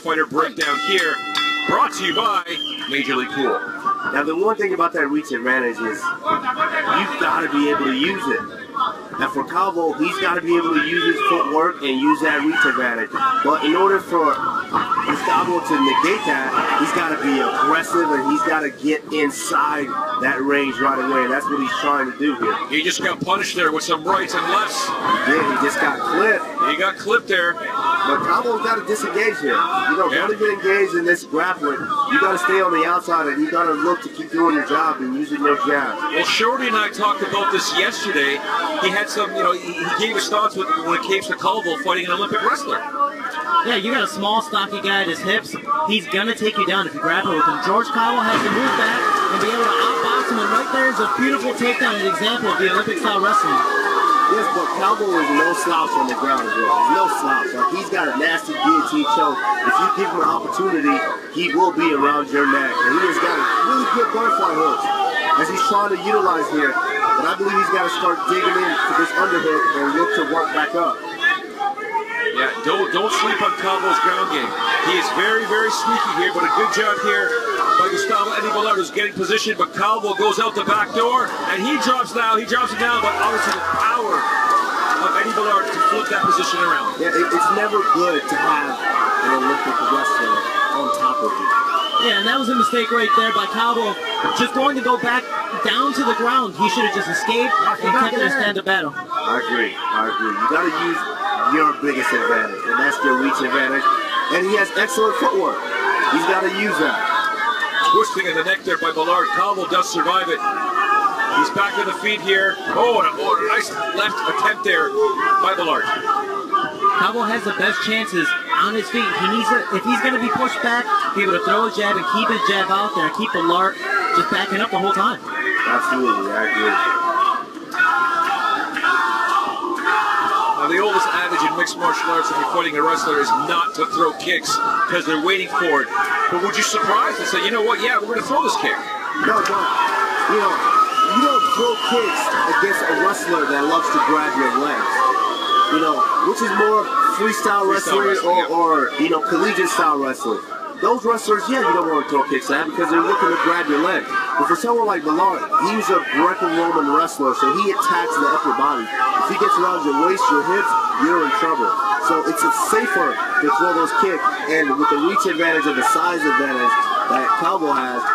Fighter breakdown here, brought to you by Major League Pool. Now the one thing about that reach advantage is you've got to be able to use it. And for Calvo, he's got to be able to use his footwork and use that reach advantage. But in order for Gustavo to negate that, he's got to be aggressive and he's got to get inside that range right away. And that's what he's trying to do here. He just got punished there with some rights and lefts. Yeah, he just got clipped. He got clipped there. But Calvo's got to disengage here. You know, don't even engage in this grappling. You got to stay on the outside and you got to look to keep doing your job and using your jab. Well, Shorty and I talked about this yesterday. He had some, you know, he gave his thoughts when it came to Calvo fighting an Olympic wrestler. Yeah, you got a small, stocky guy at his hips. He's going to take you down if you grapple with him. George Calvo has to move back and be able to outbox him. And right there is a beautiful takedown, an example of the Olympic-style wrestling. Yes, but Calvo is no slouch on the ground as well. There's no slouch. Like, he's got a nasty guillotine choke. If you give him an opportunity, he will be around your neck. And he has got a really good butterfly hooks as he's trying to utilize here. But I believe he's got to start digging into this underhook and look to work back up. Yeah, don't sleep on Calvo's ground game. He is very, very sneaky here, but a good job here by Gustavo and Balart, who's getting positioned, but Calvo goes out the back door, and he drops it down, but obviously the power of Eddie Balart to flip that position around. Yeah, it's never good to have an Olympic wrestler on top of you. Yeah, and that was a mistake right there by Calvo. Just going to go back down to the ground. He should have just escaped and kept it and stand the battle. I agree. You got to use your biggest advantage, and that's your reach advantage. And he has excellent footwork. He's got to use that. Twisting in the neck there by Balart. Calvo does survive it. He's back on the feet here. Oh, and a nice left attempt there by Balart. Calvo has the best chances on his feet. He needs to, if he's going to be pushed back, be able to throw a jab and keep his jab out there and keep Balart just backing up the whole time. Absolutely, I agree. Now, the oldest adage in mixed martial arts if you're fighting a wrestler is not to throw kicks because they're waiting for it. But would you surprise and say, you know what, yeah, we're going to throw this kick? No, don't. You know, you don't throw kicks against a wrestler that loves to grab your legs. You know, which is more freestyle wrestling or you know, collegiate style wrestling. Those wrestlers, yeah, you don't want to throw kicks at because they're looking to grab your leg. But for someone like Balart, he's a Greco-Roman wrestler, so he attacks the upper body. If he gets around your waist, your hips, you're in trouble. So it's safer to throw those kicks, and with the reach advantage and the size advantage that Calvo has,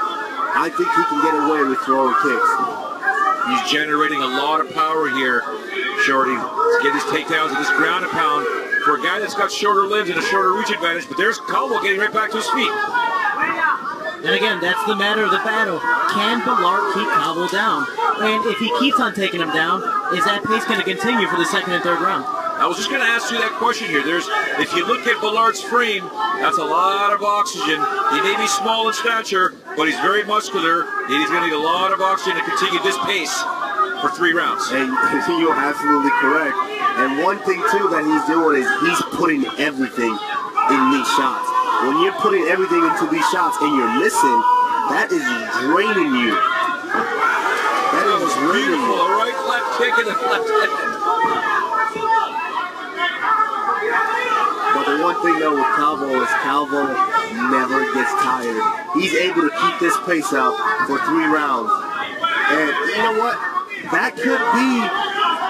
I think he can get away with throwing kicks. He's generating a lot of power here, Shorty. Let's get his takedowns and this ground and pound for a guy that's got shorter limbs and a shorter reach advantage, but there's Calvo getting right back to his feet. And again, that's the matter of the battle. Can Balart keep Calvo down? And if he keeps on taking him down, is that pace going to continue for the second and third round? I was just going to ask you that question here. If you look at Ballart's frame, that's a lot of oxygen. He may be small in stature, but he's very muscular, and he's going to need a lot of oxygen to continue this pace for 3 rounds. And you're absolutely correct. And one thing, too, that he's doing is he's putting everything in these shots. When you're putting everything into these shots and you're missing, that is draining you. That is draining you. Beautiful, right, left kick and a left hand. But the one thing, though, with Calvo is Calvo never gets tired. He's able to keep this pace up for 3 rounds. And you know what? That could be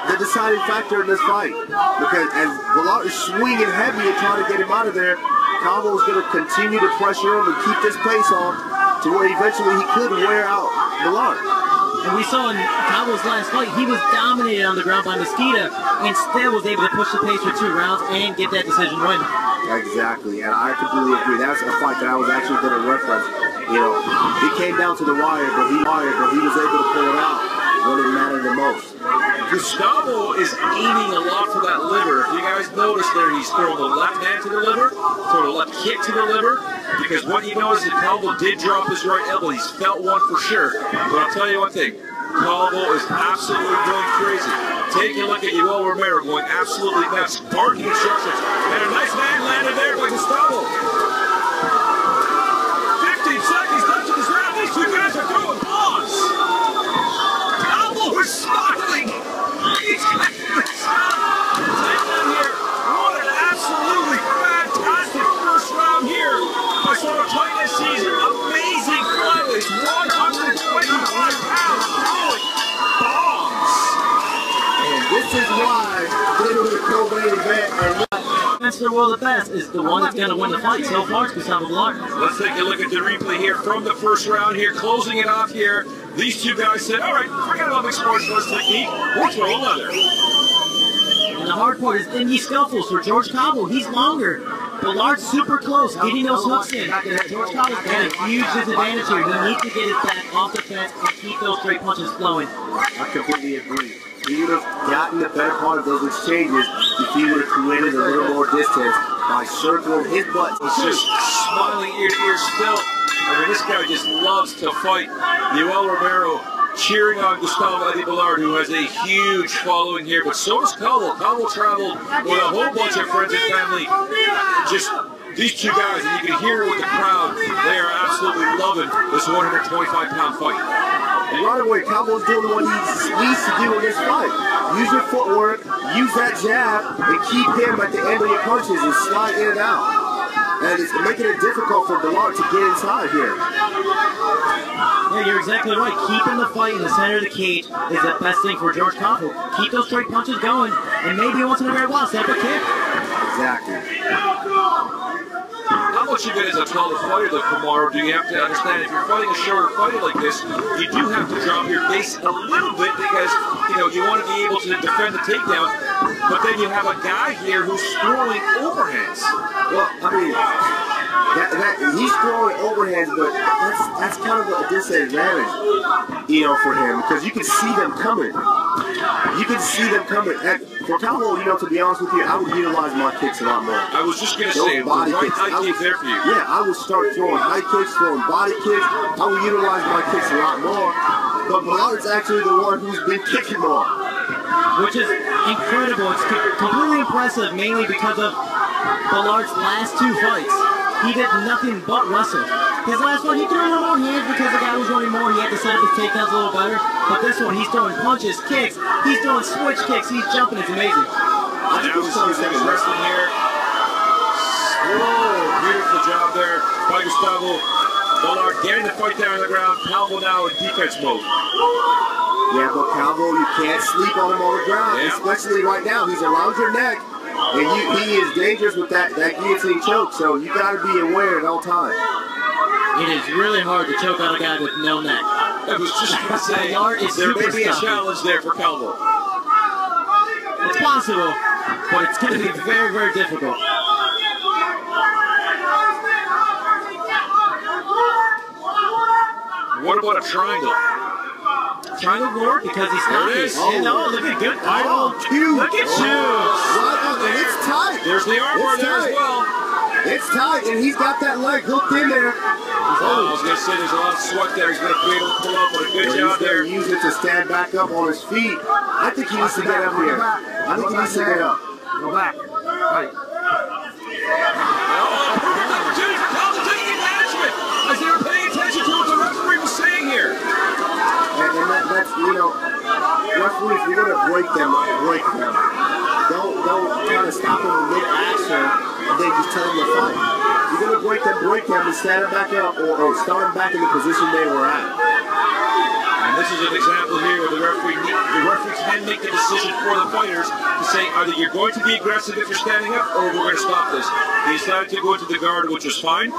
the deciding factor in this fight. Because as Balart is swinging heavy and trying to get him out of there, Calvo is going to continue to pressure him and keep this pace on to where eventually he could wear out Balart. And we saw in Calvo's last fight, he was dominated on the ground by Mosquita and still was able to push the pace for 2 rounds and get that decision win. Exactly, and I completely agree. That's a fight that I was actually going to reference. You know, it came down to the wire, but he was able to pull it out when it mattered the most. Gustavo is aiming a lot for that liver. If you guys notice there, he's throwing the left hand to the liver, throwing the left kick to the liver, because what he knows is that Calvo did drop his right elbow. He's felt one for sure. But I'll tell you one thing, Calvo is absolutely going crazy. Take a look at Yoel Romero going absolutely nuts, barking instructions. And a nice man landed there by Gustavo. 15 seconds left in this round. These 2 guys are throwing bombs. Calvo is smiling. He's got this. Take them here. What an absolutely fantastic first round here Minnesota Tightness season. Amazing flyweights, 125 pounds, throwing bombs. And this is why they were the co-main event. That's the world of best is the one that's going to win the fight. So far, it's Gustavo Balart. Let's take a look at the replay here from the first round here. Closing it off here. These two guys said, all right, forget about mixed martial arts technique. We'll throw leather. And the hard part is in these scuffles for George Calvo. He's longer. Balart's super close, getting those hooks in. George Calvo's got a huge disadvantage here. He needs to get his back off the fence and keep those straight punches flowing. I completely agree. He would have gotten the better part of those exchanges if he would have created a little more distance by circling his butt. He's just smiling ear to ear still. I mean, this guy just loves to fight. Yoel Romero cheering on Gustavo Balart, who has a huge following here, but so does Calvo. Calvo traveled with a whole bunch of friends and family. Just these two guys, and you can hear it with the crowd. They are absolutely loving this 125-pound fight. And right away, Calvo's doing what he needs to do in this fight. Use your footwork, use that jab, and keep him at the end of your punches and slide in and out. And it's making it difficult for Balart to get inside here. Yeah, you're exactly right. Keeping the fight in the center of the cage is the best thing for George Calvo. Keep those straight punches going, and maybe once in a great while, step a kick. Exactly. How much of it is a taller fighter, though, Kamaru? Do you have to understand if you're fighting a shorter fighter like this, you do have to drop your base a little bit because, you know, you want to be able to defend the takedown, but then you have a guy here who's throwing overhands. Well, I mean, he's throwing overhands, but that's kind of a disadvantage, you know, for him because you can see them coming. You can see them coming. For Calvo, you know, to be honest with you, I would utilize my kicks a lot more. I was just going to say, body right kicks. high kick there for you. Yeah, I would start throwing high kicks, throwing body kicks. I would utilize my kicks a lot more. But Balart's actually the one who's been kicking more. Which is incredible. It's completely impressive, mainly because of Balart's last two fights. He did nothing but wrestle. His last one, he threw a little more hands because the guy was running more. He had to set up his takedowns a little better. But this one, he's throwing punches, kicks. He's throwing switch kicks. He's jumping. It's amazing. Now he's wrestling here. Whoa, beautiful job there by Gustavo Balart, getting the fight down on the ground. Calvo now in defense mode. Yeah, but Calvo, you can't sleep on him on the ground, especially right now. He's around your neck, and he is dangerous with that guillotine choke, so you got to be aware at all times. It is really hard to choke out a guy with no neck. I was just going to say, there may be a challenge there for Calvo. It's possible, but it's going to be very, very difficult. What about a triangle? Triangle guard because he's stopping. Oh, look at good. Oh, cute. Look at you. And it's tight. There's the armbar there as well. It's tight, and he's got that leg hooked in there. Oh, I was going to say there's a lot of sweat there. He's going to be able to pull up with a good job there. Use it to stand back up on his feet. I think he needs to get up here. I think he needs to get up. Go back. Right. Oh, perfect opportunity for Calvo taking advantage of it. As they were paying attention to what the referee was saying here. And that's, you know, referees, you're going to break them. Don't try to stop them in mid-action and then just tell them to fight. You're going to break them and stand them back up or start them back in the position they were at. And this is an example here where the referee can make the decision for the fighters to say either you're going to be aggressive if you're standing up or we're going to stop this. He decided to go into the guard, which was fine.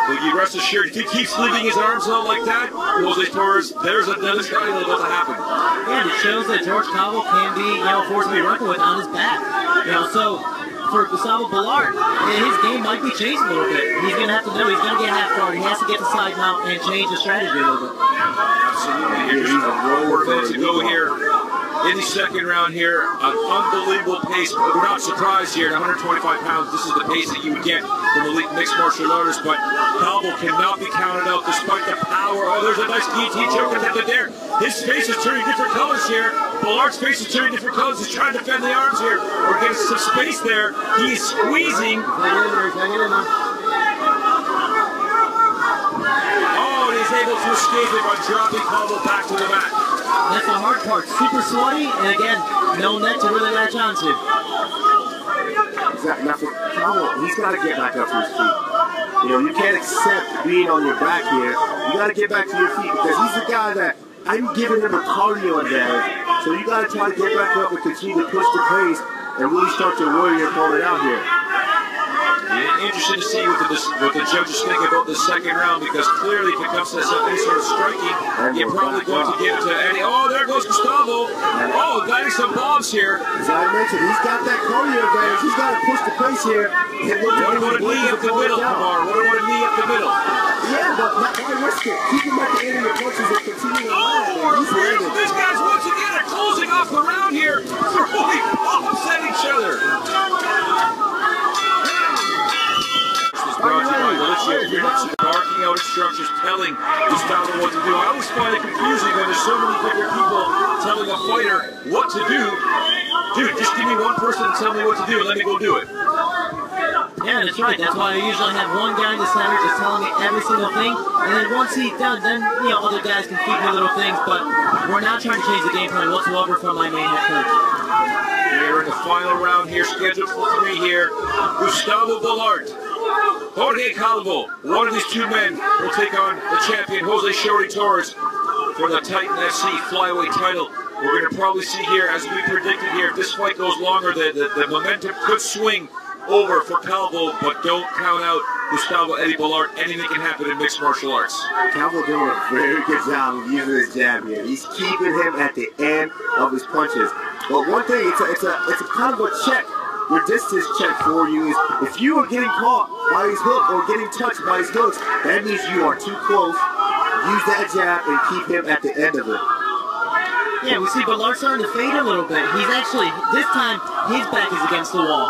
But you rest assured, if he keeps leaving his arms out like that, Jose Torres, there's another triangle about to happen. Yeah, it shows that George Calvo can be, you know, forced to be reckoned with on his back. You know, so for Gustavo Balart, his game might be changed a little bit. He's going to have to know he's going to get half guard. He has to get the side mount and change the strategy a little bit. Absolutely. Here's just 4 minutes to go here in the second round here. An unbelievable pace. We're not surprised here at 125 pounds. This is the pace that you would get from elite mixed martial artists, but Calvo cannot be counted out despite the power. Oh, there's a nice guillotine choke attempted there. His face is turning different colors here. Ballart's face is turning different colors. He's trying to defend the arms here. We're getting some space there. He's squeezing. Oh, and he's able to escape it by dropping Calvo back to the mat. That's the hard part. Super sweaty, and again, no net to really latch onto. Now for he's got to get back up to his feet. You know, you can't accept being on your back here. You got to get back to your feet because he's the guy that I'm giving him a cardio advantage. So you got to try to get back up and continue to push the pace and really start to wear your opponent out here. Yeah, interesting to see what the judges think about the second round, because clearly if it comes to any sort of striking, you're probably going to give it to Eddie. Oh, there goes Gustavo. Oh, landing some bombs here. As I mentioned, he's got that cardio advantage. He's got to push the pace here. What about a knee up the middle, Kamar? What about a knee up the middle? Yeah, but not why risk it? Keep him at the end of your punches and continue to land. These guys once again are closing off the round here. They're really upset each other. Brought to you by Galicia, pretty much barking out instructions, telling Gustavo what to do. I always find it confusing when there's so many different people telling a fighter what to do. Dude, just give me one person to tell me what to do and let me go do it. Yeah, that's right. That's why I usually have one guy in the center just telling me every single thing, and then once he's done, then other guys can feed me little things. But we're not trying to change the game plan whatsoever from my main head coach. We're in the final round here, scheduled for 3 here. Gustavo Balart, Jorge Calvo. One of these two men will take on the champion, Jose Shorty Torres, for the Titan FC flyweight title. We're going to probably see here, as we predicted here, if this fight goes longer, the momentum could swing over for Calvo, but don't count out Gustavo Eddie Balart. Anything can happen in mixed martial arts. Calvo doing a very good job of using his jab here. He's keeping him at the end of his punches. But one thing, it's a kind of a check. Your distance check for you is if you are getting caught by his hook or getting touched by his hooks, that means you are too close. Use that jab and keep him at the end of it. Yeah, we see Balart starting to fade a little bit. He's actually, this time, his back is against the wall.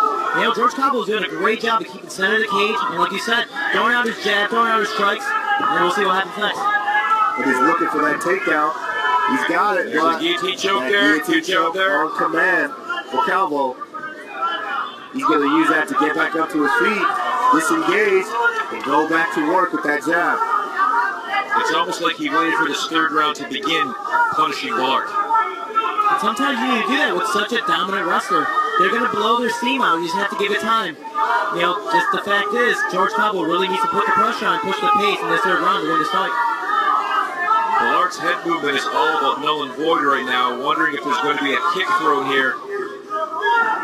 George Calvo's doing a great job of keeping center of the cage, and like you said, throwing out his jab, throwing out his strikes, and we'll see what happens next. But he's looking for that takedown. He's got it. There's a guillotine choke there. Good job there. On command for Calvo. He's going to use that to get back up to his feet, disengage, and go back to work with that jab. It's almost like he waited for this third round to begin punishing Balart. And sometimes you need to do that with such a dominant wrestler. They're going to blow their steam out. You just have to give it time. Just the fact is, George Calvo really needs to put the pressure on, push the pace in this third round to win this fight. Ballart's head movement is all about null and void right now. Wondering if there's going to be a kick thrown here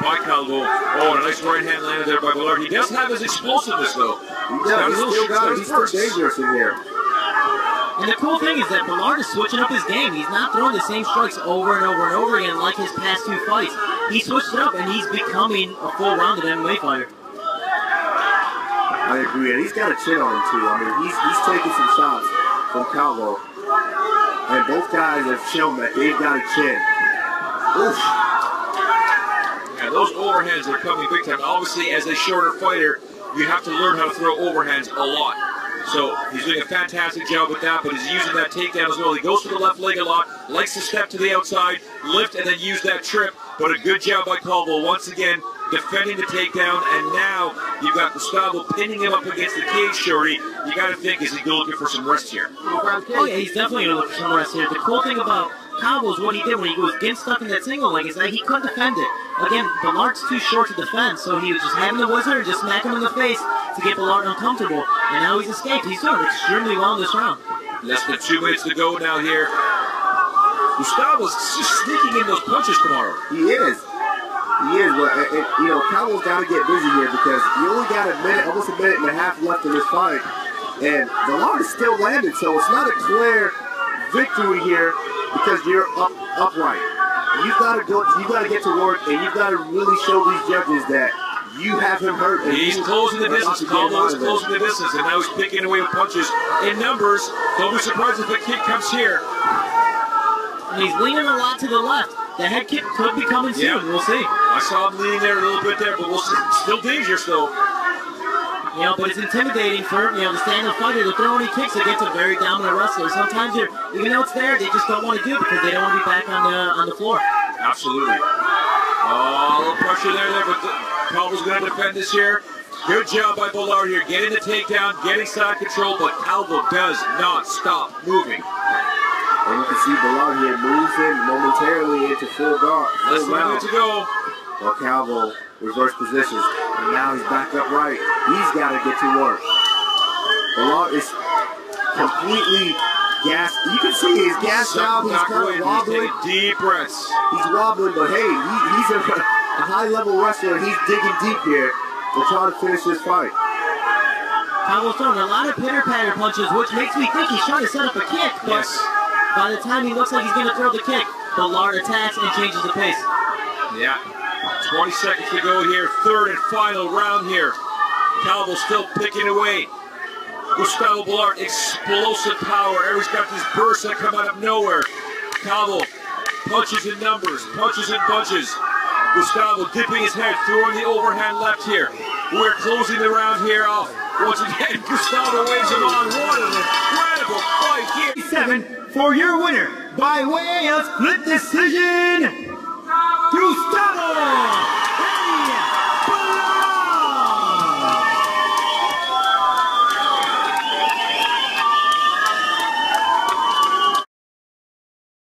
by Calvo. Oh, and a nice right hand landed there by Balart. He does have his explosiveness, though. He's still dangerous in here. And the cool thing is that Balart is switching up his game. He's not throwing the same strikes over and over and over again like his past 2 fights. He switched it up, and he's becoming a full-rounded MMA fighter. I agree, and he's got a chin on him, too. I mean, he's taking some shots from Calvo. And both guys have shown that they've got a chin. Oof. Yeah, those overhands are coming big time. Obviously, as a shorter fighter, you have to learn how to throw overhands a lot. So he's doing a fantastic job with that, but he's using that takedown as well. He goes to the left leg a lot, likes to step to the outside, lift, and then use that trip. But a good job by Calvo, once again, defending the takedown. And now you've got Gustavo pinning him up against the cage, Shorty. You got to think, is he looking for some rest here? Oh, yeah, he's definitely going to look for some rest here. The cool thing about Calvo is what he did when he was getting stuck in that single leg is that he couldn't defend it. Again, Balart's too short to defend, so he was just having the wizard and just smack him in the face to get Balart uncomfortable. And now he's escaped. He's doing extremely well in this round. Less than 2 minutes to go now here. Gustavo's just sneaking in those punches tomorrow. He is. But Calvo's got to get busy here because you only got almost a minute and a half left in this fight. And Balart is still landing, so it's not a clear victory here because you're upright. You've got to go. You got to get to work, and you've got to really show these judges that you have him hurt. And he's closing the distance. Calvo is closing the distance, and now he's picking away with punches in numbers. Don't be surprised if the kick comes here. And he's leaning a lot to the left. The head kick could be coming soon. Yeah. We'll see. I saw him leaning there a little bit there, but we'll see. Still dangerous though. But it's intimidating for the stand-up fighter to throw any kicks against a very dominant wrestler. Sometimes even though it's there, they just don't want to do it because they don't want to be back on the floor. Absolutely. Oh, a little pressure there, but Calvo's going to defend this here. Good job by Balart here, getting the takedown, getting side control, but Calvo does not stop moving. And you can see Balart here moves in momentarily into full guard. Less than a minute to go. Well, Calvo reverse positions, and now he's back upright. He's got to get to work. Balart is completely gassed. You can see he's gassed out. He's kind of wobbling. He's taking deep breaths. He's wobbling, but hey, he's a high-level wrestler. He's digging deep here to try to finish this fight. Calvo's throwing a lot of pitter-patter punches, which makes me think he's trying to set up a kick, but by the time he looks like he's going to throw the kick, Balart attacks and changes the pace. Yeah. 20 seconds to go here. Third and final round here. Calvo still picking away. Gustavo Balart, explosive power. He's got these bursts that come out of nowhere. Calvo, punches in numbers, punches in bunches. Gustavo dipping his head, throwing the overhand left here. We're closing the round here off. Once again, Gustavo waves him on. What an incredible fight here. 7 for your winner by way of split decision.